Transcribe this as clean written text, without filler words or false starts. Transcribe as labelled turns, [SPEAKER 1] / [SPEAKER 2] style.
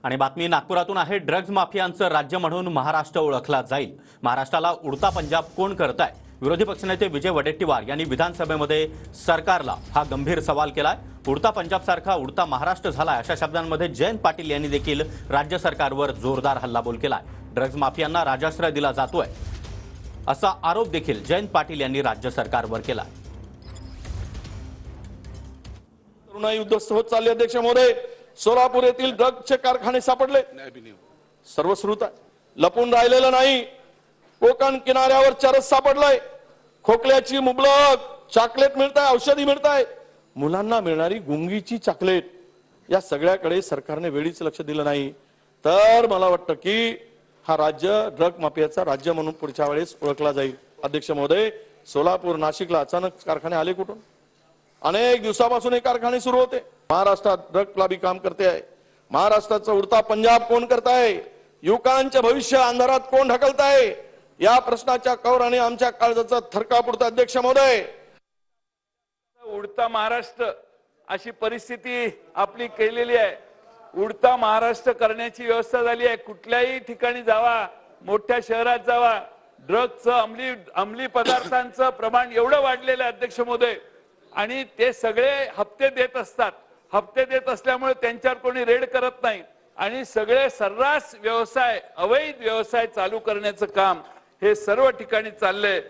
[SPEAKER 1] आणि बातमी नागपुरातून आहे। ड्रग्ज माफियांचं राज्य म्हणून महाराष्ट्र ओळखला जाईल। महाराष्ट्राला उडता पंजाब कोण करताय? विरोधी पक्षनेते विजय वडेट्टीवार यांनी विधानसभेमध्ये सरकारला हा गंभीर सवाल केलाय। उडता पंजाब सारखा उडता महाराष्ट्र झालाय अशा शब्दांमध्ये जयंत पाटील यांनी देखील राज्य सरकारवर जोरदार हल्लाबोल केलाय। ड्रग्ज माफियांना राजाश्रय दिला जातोय असा आरोप देखील जयंत पाटील यांनी राज्य सरकारवर केलाय।
[SPEAKER 2] तरुणाई उद्ध्वस्त होत चालली। अध्यक्ष महोदय, सोलापूर येथील ड्रग्जचे कारखाने सापडले। सर्वश्रुत लपून राहिलेलं नाही। कोकण किनाऱ्यावर चरस सापडलाय। खोकल्याची मुबलक चॉकलेट मिळताय, औषधी मिळताय, मुलांना मिळणारी गुंगीची चॉकलेट, या सगळ्याकडे सरकारने वेळीच लक्ष दिलं नाही। तर मला वाटतं की हा राज्य ड्रग माफियाचा राज्य म्हणून पुढच्या वेळेस ओळखला जाईल। अध्यक्ष महोदय, सोलापूर नाशिकला अचानक कारखाने आले कुठून? अनेक दिवसापासून हे कारखाने सुरू होते। महाराष्ट्रात ड्रग लॉबी काम करते आहे। महाराष्ट्राचा उडता पंजाब कोण करताय? युवकांचे भविष्य अंधारात कोण ढकलताय? या प्रश्नाच्या कौराने आमच्या काळजाचा थरकाप उडतो। अध्यक्ष महोदय,
[SPEAKER 3] उडता महाराष्ट्र अशी परिस्थिती आपली केलेली आहे। उडता महाराष्ट्र करण्याची व्यवस्था झाली आहे। कुठल्याही ठिकाणी जावा, मोठ्या शहरात जावा, ड्रग्जचं अंमली पदार्थांचं प्रमाण एवढं वाढलेलं आहे अध्यक्ष महोदय, आणि ते सगळे हप्ते देत असतात। हप्ते देत असल्यामुळे त्यांच्यावर कोणी रेड करत नाही आणि सगळे सर्रास व्यवसाय, अवैध व्यवसाय चालू करण्याचं काम हे सर्व ठिकाणी चाललंय।